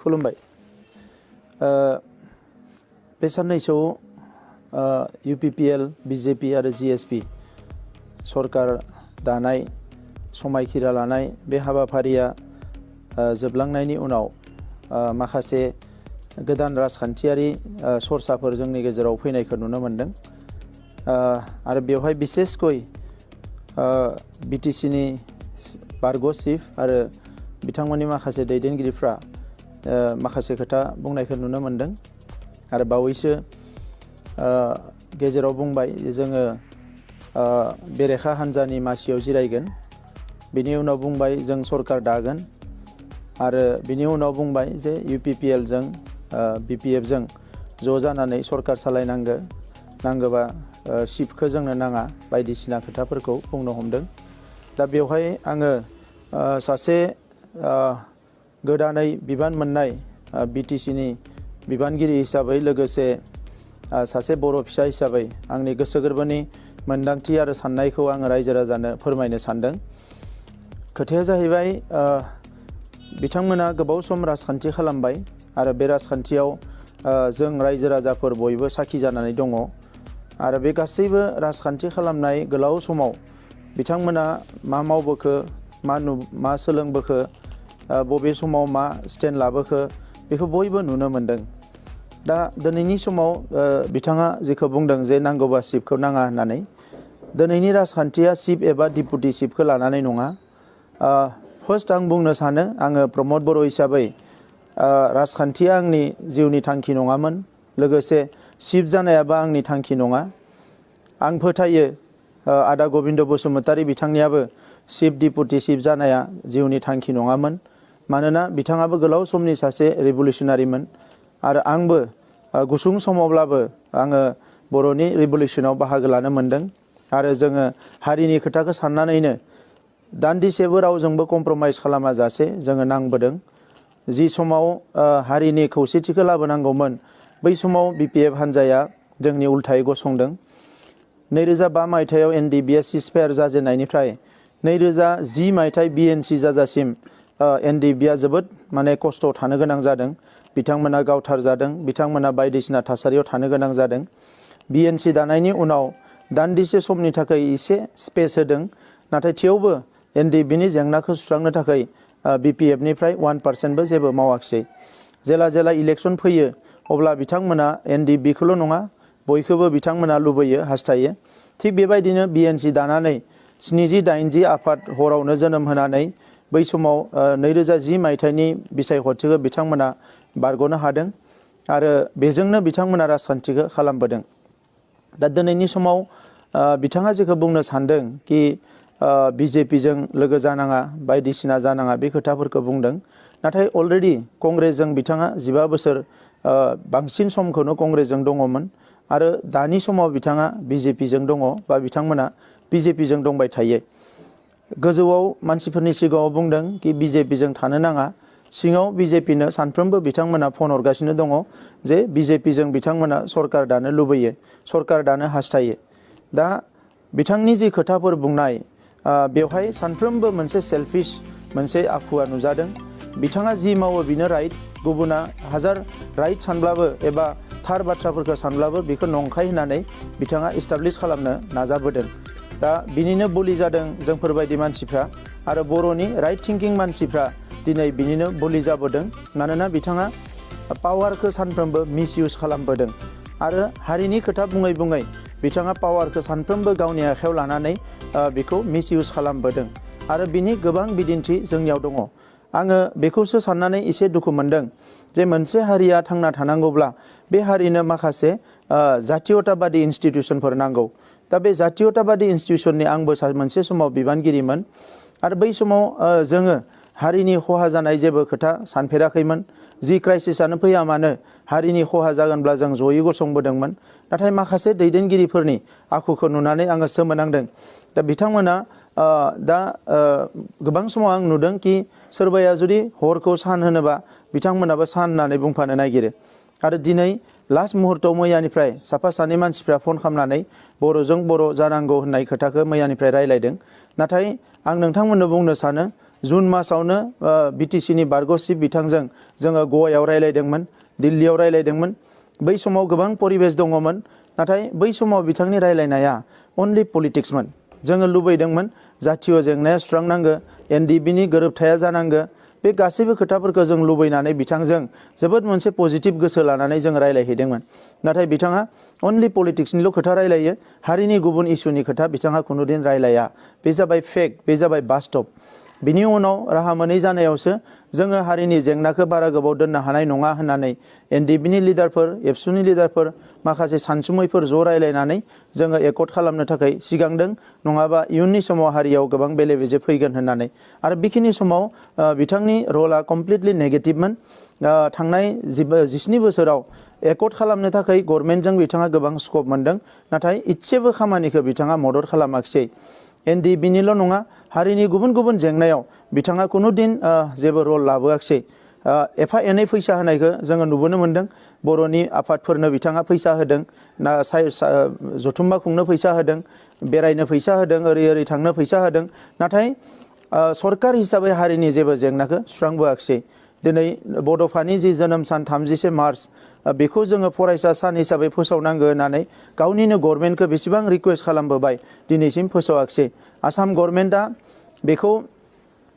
खुलुमबाय। बे साननैसोआव UPPL, BJP आरो GSP सरकार दानाय समायखिरा लानाय बे हाबाफारिया जोबलांनायनि उनाव माखासे गोदान राजखान्थियारि सरसाफोर जोंनि गेजेराव फैनायखौ नुनो मोनदों। आरो बेवहाय बिसेसकै BTCनि बारग' चिफ आरो बिथांमोननि माखासे दैदेनगिरिफ्रा माखासे खोथा बुंनायखौ नुनो मोनदों। आरो बावैसो गेजेराव बुंबाय जोङो बेरेखा हान्जानि मासियाव जिरायगोन, बिनि उनाव बुंबाय जों सरकार दागोन, आरो बिनि उनाव बुंबाय जे UPPL जों BPF जों ज' जानानै सरकार नांगोबा चिफखौ जोंनो नाङा बायदिसिना खोथाफोरखौ बुंनो हमदों। दा बेवहाय आङो सासे गोदानै बिबान मोननाय BTCनि बिबानगिरि हिसाबै लोगोसे सासे बर' फिसा हिसाबै आंनि गोसो गोरबोनि मोन्दांथि आरो साननायखौ आङो रायजो राजानो फोरमायनो सानदों। खोथाया जाहैबाय बिथांमोना गोबाव सम राजखान्थि खालामबाय आरो बे राजखान्थियाव जों रायजो राजाफोर बयबो साखि जानानै दङ। आरो बे गासैबो राजखान्थि खालामनाय गोलाव समाव बिथांमोना मा मावबोखो, मा सोलोंबोखो, बबे समाव मा स्टेन्ड लाबोखो बेखौ बयबो नुनो मोनदों। दा दिनैनि समाव बिथाङा जेखौ बुंदों जे नांगौबा चिफखौ नाङा होननानै, दिनैनि राजखान्थिया चिफ एबा डिपुटि चिफखौ लानानै नङा। फार्स्ट आं बुंनो सानो, आङो प्रमद बर' हिसाबै राजखान्थिया आंनि जिउनि थांखि नङामोन, लोगोसे चिफ जानायाबो आंनि थांखि नङा। आं फोथायो आदा गबिन्द बसुमतारी बिथांनियाबो चिफ डिपुटि चिफ जानाया जिउनि थांखि नङामोन, मानोना बिथाङाबो गोलाव समनि सासे रिभलिउसनारिमोन। आरो आंबो गुसुं समावब्लाबो आङो बर'नि रिभलिउसनाव बाहागो लानो मोनदों। आरो जोङो हारिनि खोथाखौ साननानैनो दान्दिसेबो रावजोंबो कमप्रमाइज खालामाजासे जोङो नांबोदों। जि समाव हारिनि खौसेथिखौ लाबोनांगौमोन बै समाव BPF हान्जाया जोंनि उल्थायै गसंदों। 2005 मायथाइयाव NDBA सिजफायार जाजेननायनिफ्राय 2010 मायथाइ BNC जाजासिम NDBA जोबोद खस्थ' थानो गोनां जादों। बिथांमोना गावथारजादों, बिथांमोना बायदिसिना थासारियाव थानो गोनां जादों। BNC दानायनि उनाव दान्दिसे समनि थाखाय एसे स्पेस होदों, नाथाय थेवबो NDBनि जेंनाखौ सुस्रांनो थाखाय BPFनिफ्राय 1%बो जेबो मावाखिसै। जेला इलेक्सन फैयो अब्ला बिथांमोना NDBखौल' नङा बयखौबो बिथांमोना लुबैयो, हास्थायो। थिग बेबायदिनो BNC दानानै 70-80 आफाद हरावनो जोनोम होनानै बै समाव 2010 मायथाइनि बिसायख'थिखौ बिथांमोना बारग'नो हादों आरो बेजोंनो बिथांमोना राजखान्थिखौ खालामबोदों। दा दिनैनि समाव बिथाङा जेखौ बुंनो सानदों कि BJPजों लोगो जानाङा, बायदिसिना जानाङा, बे खोथाफोरखौ बुंदों। नाथाय अलरेडि कंग्रेसजों बिथाङा 15 बोसोर बांसिन समखौनो कंग्रेसजों दङमोन आरो दानि समाव बिथाङा BJPजों दङ बा बिथांमोना BJPजों दंबाय थायो। गोजौआव मानसिफोरनि सिगाङाव बुंदों कि BJPजों थानो नाङा, सिङाव BJPनो सानफ्रोमबो बिथांमोना फन हरगासिनो दङ जे BJPजों बिथांमोना सरकार दानो लुबैयो, सरकार दानो हास्थायो। दा बिथांनि जि खोथाफोर बुंनाय बेवहाय सानफ्रोमबो मोनसे सेल्फिश मोनसे आखुवा नुजादों। बिथाङा जि मावो बिनो राइट, गुबुना हाजार राइट सानब्लाबो एबा थार बाथ्राफोरखौ सानब्लाबो बेखौ नंखाय होननानै बिथाङा इस्टाब्लिश खालामनो नाजाबोदों। दा बिनिनो बलि जादों जोंफोरबायदि मानसिफ्रा आरो बर'नि राइट थिंकिं मानसिफ्रा दिनै बिनिनो बलि जाबोदों। मानोना बिथाङा पावारखौ सानफ्रोमबो मिसइउज खालामबोदों आरो हारिनि खोथा बुङै बुङै बिथाङा पावारखौ सानफ्रोमबो गावनि आखायाव लानानै बेखौ मिसइउज खालामबोदों आरो बिनि गोबां बिदिन्थि जोंनियाव दङ। आङो बेखौसो साननानै एसे दुखु मोनदों जे मोनसे हारिया थांना थानांगौब्ला बे हारिनो माखासे जातीयताबादि इन्स्टिटिउसनफोर नांगौ। दा बे जातीयताबादि इन्स्टिटिउसननि आंबो मोनसे समाव बिबानगिरिमोन आरो बै समाव जोङो हारिनि खहा जानाय जेबो खोथा सानफेराखैमोन। जि क्राइसिसआनो फैया मानो हारिनि खहा जागोनब्ला जों जयै गसंबोदोंमोन। नाथाय माखासे दैदेनगिरिफोरनि आखुखौ नुनानै आङो सोमोनांदों। दा बिथांमोना दा गोबां समाव आं नुदों कि सोरबाया जुदि हरखौ सान होनोबा बिथांमोनाबो सान होननानै बुंफानो नागिरो। आरो दिनै लास्ट मुहूर्तआव मैयानिफ्राय साफा सानै मानसिफ्रा फन खालामनानै बर'जों बर' जानांगौ होननाय खोथाखौ मैयानिफ्राय रायलायदों। नाथाय आं नोंथांमोननो बुंनो सानो जुन मासावनो बिटिसिनि बारग' चिफ बिथांजों जोङो गवायाव रायलायदोंमोन, दिल्लीयाव रायलायदोंमोन। बै समाव गोबां परिबेस दङमोन, नाथाय बै समाव बिथांनि रायलायनाया अनलि पलिटिक्समोन। जोङो लुबैदोंमोन जातीय जेंनाया सुस्रांनांगो, एनडिबिनि गोरोबथाया जानांगो। बे गासैबो खोथाफोरखौ जों लुबैनानै बिथांजों जोबोद मोनसे पजिटिभ गोसो लानानै जों रायलायहैदोंमोन। नाथाय बिथाङा अनलि पलिटिक्सनिल' खोथा रायलायो, हारिनि गुबुन इस्युनि खोथा बिथाङा खुनुदिन रायलाया। बे जाबाय फेक्ट, बे जाबाय बास्तब। बिनि उनाव राहा मोनै जानायावसो जोङो हारिनि जेंनाखौ बारा गोबाव दोननो हानाय नङा होननानै एनडिबिनि लिडारफोर, एबसुनि लिडारफोर, माखासे सानसुमैफोर ज' रायलायनानै जोङो एकर्ड खालामनो थाखाय सिगांदों, नङाबा इयुननि समाव हारियाव गोबां बेले बेजे फैगोन होननानै। आरो बेखिनि समाव बिथांनि रला कमप्लिटलि नेगेटिभमोन। थांनाय 17 बोसोराव एकर्ड खालामनो थाखाय गभर्नमेन्टजों बिथाङा गोबां स्कप मोनदों, नाथाय इसेबो खामानिखौ बिथाङा मदद खालामाखिसै। एनडिबिनिल' नङा, हारिनि गुबुन गुबुन जेंनायाव बिथाङा खुनुदिन जेबो रल लाबोआखिसै। एफा एनै फैसा होनायखौ जोङो नुबोनो मोन्दों। बर'नि आफादफोरनो बिथाङा फैसा होदों, जथुम्मा खुंनो फैसा होदों, बेरायनो फैसा होदों, ओरै ओरै थांनो फैसा होदों। नाथाय सरकार हिसाबै हारिनि जेबो जेंनाखौ सुस्रांबोआखिसै। दिनै बड'फानि जि जोनोम सान 30 मार्च बेखौ जोङो फरायसा सान हिसाबै फोसावनांगौ होननानै गावनिनो गभर्नमेन्टखौ बेसेबां रिकुवेस्ट खालामबोबाय, दिनैसिम फोसावाखिसै। आसाम गभर्नमेन्टआ बेखौ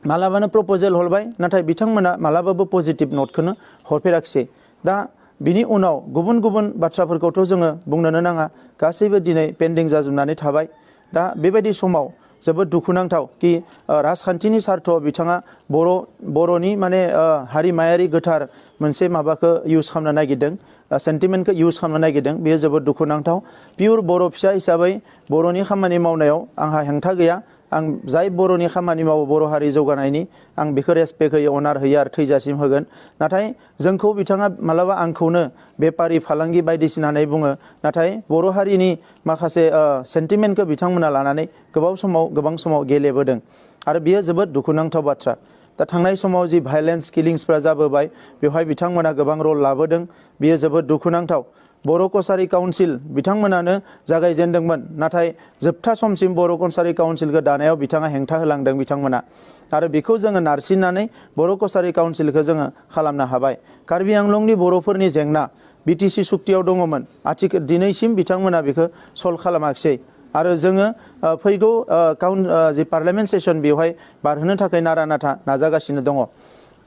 मालाबानो प्रप'जेल हरबाय, नाथाय बिथांमोना मालाबाबो पजिटिभ नटखौनो हरफेराखिसै। दा बिनि उनाव गुबुन गुबुन बाथ्राफोरखौथ' जोङो बुंनोनो नाङा, गासैबो दिनै पेन्डिं जाजोबनानै थाबाय। दा बेबायदि समाव जोबोद दुखुनांथाव कि राजखान्थिनि सार्थआव बिथाङा बर'नि माने हारिमायारि गोथार मोनसे माबाखौ इउज खालामनो नागिरदों, सेन्टिमेन्टखौ इउज खालामनो नागिरदों। बेयो जोबोद दुखुनांथाव। पियर बर' फिसा हिसाबै बर'नि खामानि मावनायाव आंहा हेंथा गैया। आं जाय बर'नि खामानि मावो, बर' हारि जौगानायनि, आं बेखौ रेसपेक्ट होयो, अनार होयो आरो थैजासिम होगोन। नाथाय जोंखौ बिथाङा मालाबा आंखौनो बेपारि फालांगि बायदिसिना होननानै बुङो, नाथाय बर' हारिनि माखासे सेन्टिमेन्टखौ बिथांमोना लानानै गोबां समाव गेलेबोदों आरो बियो जोबोद दुखुनांथाव बाथ्रा। दा थांनाय समाव जि भायलेन्स किलिंसफ्रा जाबोबाय, बेवहाय बिथांमोना गोबां रल लाबोदों। बियो जोबोद दुखुनांथाव। बर' कसारि काउन्सिल बिथांमोनानो जागायजेनदोंमोन, नाथाय जोबथा समसिम बर' कसारि काउन्सिलखौ दानायाव बिथाङा हेंथा होलांदों बिथांमोना। आरो बेखौ जोङो नारसिननानै बर' कसारि काउन्सिलखौ जोङो खालामनो हाबाय। कार्बि आंलंनि बर'फोरनि जेंना बिटिसि सुक्तियाव दङमोन, दिनैसिम बिथांमोना बेखौ सल्भ खालामाखिसै। आरो जोङो फैगौ जि पार्लियामेन्ट सेसन बेवहाय बारहोनो थाखाय नारा नाथा नाजागासिनो दङ।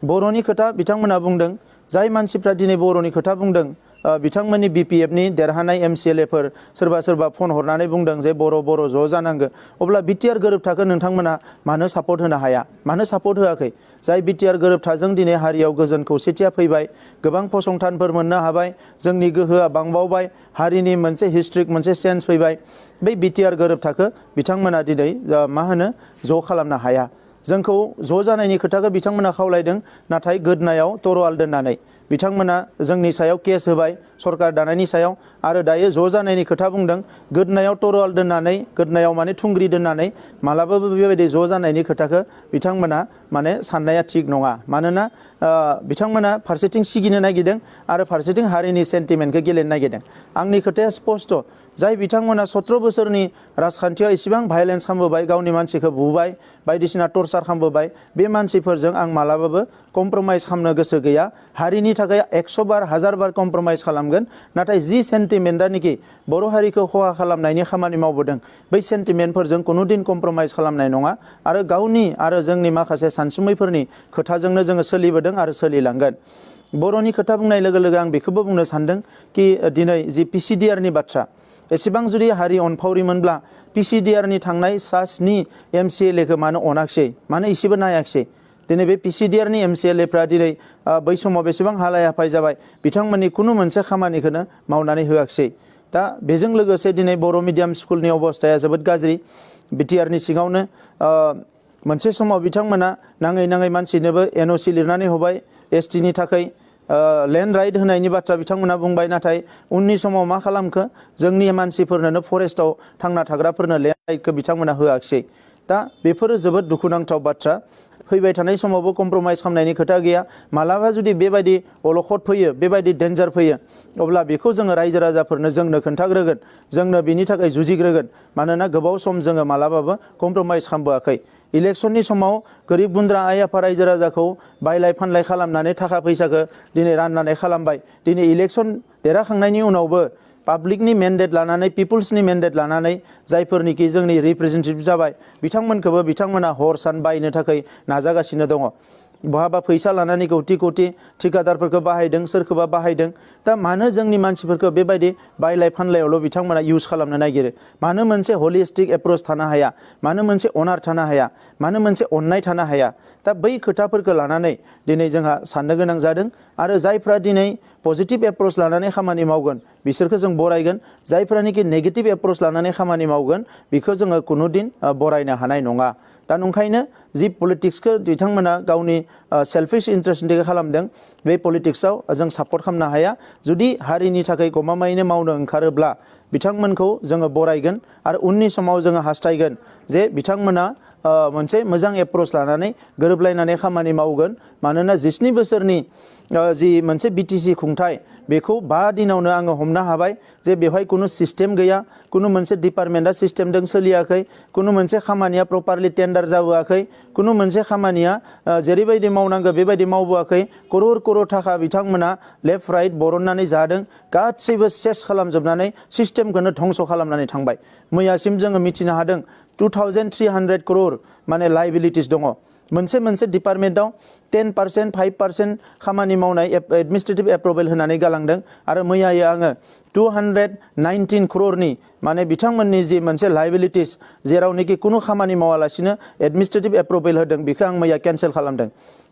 बर'नि खोथा बिथांमोना बुंदों, जाय मानसिफ्रा दिनै बर'नि खोथा बुंदों, बिथांमोननि बिपिएफनि देरहानाय एमसिएलएफोर सोरबा फन हरनानै बुंदों जे बर' ज' जानांगौ। अब्ला बिटिआर गोरोबथाखौ नोंथांमोना मानो सापर्ट होनो हाया, मानो सापर्ट होआखै? जाय बिटिआर गोरोबथाजों दिनै हारियाव गोजोन खौसेथिया फैबाय, गोबां फसंथानफोर मोननो हाबाय, जोंनि गोहोआ बांबावबाय, हारिनि मोनसे हिस्ट्रिक मोनसे सेन्स फैबाय। बै बिटिआर गोरोबथाखौ बिथांमोना दिनै ज' खालामनो हाया। जोंखौ ज' जानायनि खोथाखौ बिथांमोना खावलायदों, नाथाय गोदनायाव तरवाल दोननानै बिथांमोना जोंनि सायाव केस होबाय, सरकार दानायनि सायाव। आरो दायो ज' जानायनि खोथा बुंदों, गोदनायाव तरवाल दोननानै, गोदनायाव माने थुंग्रि दोननानै मालाबाबो बेबायदि ज' जानायनि खोथाखौ बिथांमोना माने साननाया थिग नङा। मानोना बिथांमोना फारसेथिं सिगिनो नागिरदों आरो फारसेथिं हारिनि सेन्टिमेन्टखौ गेलेनो नागिरदों। आंनि खोथाया स्पस्ट, जाय बिथांमोना 17 बोसोरनि राजखान्थियाव इसेबां भायलेन्स खालामबोबाय, गावनि मानसिखौ बुबाय, बायदिसिना टर्चार खालामबोबाय, बे मानसिफोरजों आं मालाबाबो कमप्रमाइज खालामनो गोसो गैया। हारिनि थाखाय 100 बार 1000 बार कमप्रमाइज खालामगोन, नाथाय जि सेन्टिमेन्टआनोखि बर' हारिखौ खहा खालामनायनि खामानि मावबोदों, बै सेन्टिमेन्टफोरजों कुनुदिन कमप्रमाइज खालामनाय नङा। आरो गावनि आरो जोंनि माखासे सानसुमैफोरनि खोथाजोंनो जोङो सोलिबोदों आरो सोलिलांगोन। बर'नि खोथा बुंनाय लोगो लोगो आं बेखौबो बुंनो सानदों कि दिनै जि पिसिडिआरनि बाथ्रा, एसेबां जुदि हारि अनफावरिमोनब्ला पिसिडिआरनि थांनाय 7 एमसिएलएखौ मानो अनाखिसै, मानो इसेबो नायाखिसै? दिनै बे पिसिडिआरनि एमसिएलएफ्रा दिनै बै समाव बेसेबां हालाय हाफाय जाबाय, बिथांमोननि खुनु मोनसे खामानिखौनो मावनानै होआखिसै। दा बेजों लोगोसे दिनै बर' मिडियाम स्कुलनि अबस्थाया जोबोद गाज्रि। बिटिआरनि सिङावनो मोनसे समाव बिथांमोना नाङै मानसिनोबो एनअसि लिरनानै होबाय, एसटिनि थाखाय लेन्ड राइट होनायनि बाथ्रा बिथांमोना बुंबाय, नाथाय उननि समाव मा खालामखो, जोंनि मानसिफोरनोनो फरेस्टआव थांना थाग्राफोरनो लेन्ड राइटखौ बिथांमोना होआखिसै। दा बेफोरो जोबोद दुखुनांथाव बाथ्रा। फैबाय थानाय समावबो कमप्रमाइज खालामनायनि खोथा गैया। मालाबा जुदि बेबायदि अलखद फैयो, बेबायदि डेन्जार फैयो, अब्ला बेखौ जोङो रायजो राजाफोरनो जोंनो खोन्थाग्रोगोन, जोंनो बिनि थाखाय जुजिग्रोगोन। मानोना गोबाव सम जोङो मालाबाबो कमप्रमाइज खालामबोआखै। इलेक्शननि समाव गोरिब गुन्द्रा आइ आफा रायजो राजाखौ बायलाय फानलाय खालामनानै थाखा फैसाखौ दिनै राननानै खालामबाय। दिनै इलेक्शन देरहाखांनायनि उनावबो पाब्लिकनि मेन्डेट लानानै पिपुल्सनि मेन्डेट लानानै जायफोरनिखि जोंनि रिप्रेजेन्टेटिभ जाबाय बिथांमोनखौबो बिथांमोना हर सान बायनो थाखाय नाजागासिनो दङ। बहाबा फैसा लानानै कौटि कौटि ठिकादारफोरखौ बाहायदों, सोरखौबा बाहायदों। दा मानो जोंनि मानसिफोरखौ बेबायदि बायलाय फानलायावल' बिथांमोना इउज खालामनो नागिरो? मानो मोनसे हलिस्टिक एप्रोच थानो हाया? मानो मोनसे अनार थानो हाया? मानो मोनसे अननाय थानो हाया? दा बै खोथाफोरखौ लानानै दिनै जोंहा साननो गोनां जादों। आरो जायफ्रा दिनै पजिटिभ एप्रोच लानानै खामानि मावगोन बिसोरखौ जों बरायगोन। जायफ्रानिकि नेगेटिभ एप्रोच लानानै खामानि मावगोन बेखौ जोङो कुनुदिन बरायनो हानाय नङा। दा नंखायनो जि पलिटिक्सखौ बिथांमोना गावनि सेल्फिश इन्टारेस्टनि थाखाय खालामदों बे पलिटिक्सआव जों सापर्ट खालामनो हाया। जुदि हारिनि थाखाय गमामायैनो मावनो ओंखारोब्ला बिथांमोनखौ जोङो बरायगोन आरो उननि समाव जोङो हास्थायगोन जे बिथांमोना मोनसे मोजां एप्रोच लानानै गोरोबलायनानै खामानि मावगोन। मानोना 19 बोसोरनि जि मोनसे बिटिसि खुंथाय बेखौ 5 दिनावनो आङो हमनो हाबाय जे बेवहाय कुनु सिस्टेम गैया, कुनु मोनसे डिपार्टमेन्टआ सिस्टेमजों सोलियाखै, कुनु मोनसे खामानिया प्रपारलि टेन्डार जाबोआखै, कुनु मोनसे खामानिया जेरैबायदि मावनांगौ बेबायदि मावबोआखै। करोड़ करोड़ थाखा बिथांमोना लेफ्ट राइट बरननानै जादों। गासैबो सेस खालामजोबनानै सिस्टेमखौनो धंस' खालामनानै थांबाय। मैयासिम जोङो मिथिनो हादों 2300 करोड़ माने लाइबिलिटिस दङ। मोनसे डिपार्टमेन्टआव 10% 5% खामानि मावनाय एडमिनिस्ट्रेटिभ एप्रुभेल होनानै गालांदों। आरो मैयायै आङो 219 करोड़नि माने बिथांमोननि जि मोनसे लाइबिलिटिस जेरावनोखि कुनु खामानि मावालासिनो एडमिनिस्ट्रेटिभ एप्रुभेल होदों बेखौ आं मैया केन्सेल खालामदों।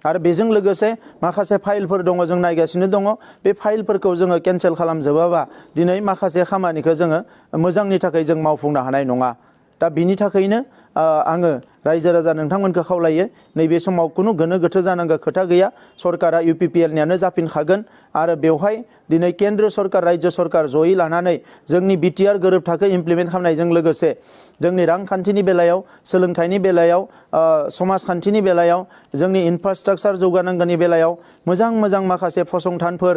आरो बेजों लोगोसे माखासे फाइलफोर दङ जों नायगासिनो दङ। बे फाइलफोरखौ जोङो केन्सेल खालामजोबाबा दिनै माखासे खामानिखौ जोङो मोजांनि थाखाय जों मावफुंनो हानाय नङा। दा बिनि थाखायनो आङो रायजो राजा नोंथांमोनखौ खावलायो नैबे समाव कुनु गोनो गोथो जानांगौ खोथा गैया। सरकारा UPPLनियानो जाफिनखागोन आरो बेवहाय दिनै केन्द्र सरकार राज्य सरकार जयै लानानै जोंनि BTR गोरोब थाखो इमप्लिमेन्ट खालामनायजों लोगोसे जोंनि रांखान्थिनि बेलायाव, सोलोंथाइनि बेलायाव, समाजखान्थिनि बेलायाव, जोंनि इनफ्रास्ट्राक्चार जौगानांगौनि बेलायाव मोजां माखासे फसंथानफोर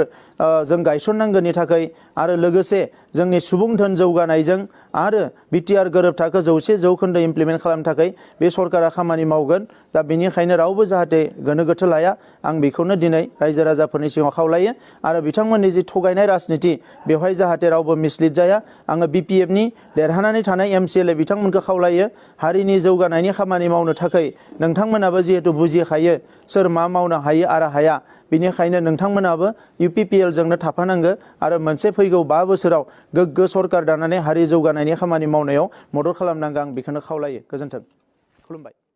जों गायसननांगौनि थाखाय आरो लोगोसे जोंनि सुबुं धोन जौगानायजों आरो BTR गोरोब थाखो 100% इमप्लिमेन्ट खालामनो थाखाय बे सरकारा खामानि मावगोन। दा बेनिखायनो रावबो जाहाथे गोनो गोथो लाया आं बेखौनो दिनै रायजो राजाफोरनि सिगाङाव खावलायो। आरो बिथांमोननि जि थगायनाय राजनिति बेवहाय जाहाथे रावबो मिसलिड जाया। आङो BPFनि देरहानानै थानाय MCLA बिथांमोनखौ खावलायो हारिनि जौगानायनि खामानि मावनो थाखाय नोंथांमोनाबो जिहेतु बुजिखायो सोर मा मावनो हायो आरो हाया। बेनिखायनो नोंथांमोनाबो UPPLजोंनो थाफानांगौ आरो मोनसे फैगौ 5 बोसोराव गोग्गो सरकार दानानै हारि जौगानायनि खामानि मावनायाव मदद खालामनांगौ आं बेखौनो खावलायो। गोजोन्थों। खुलुमबाय।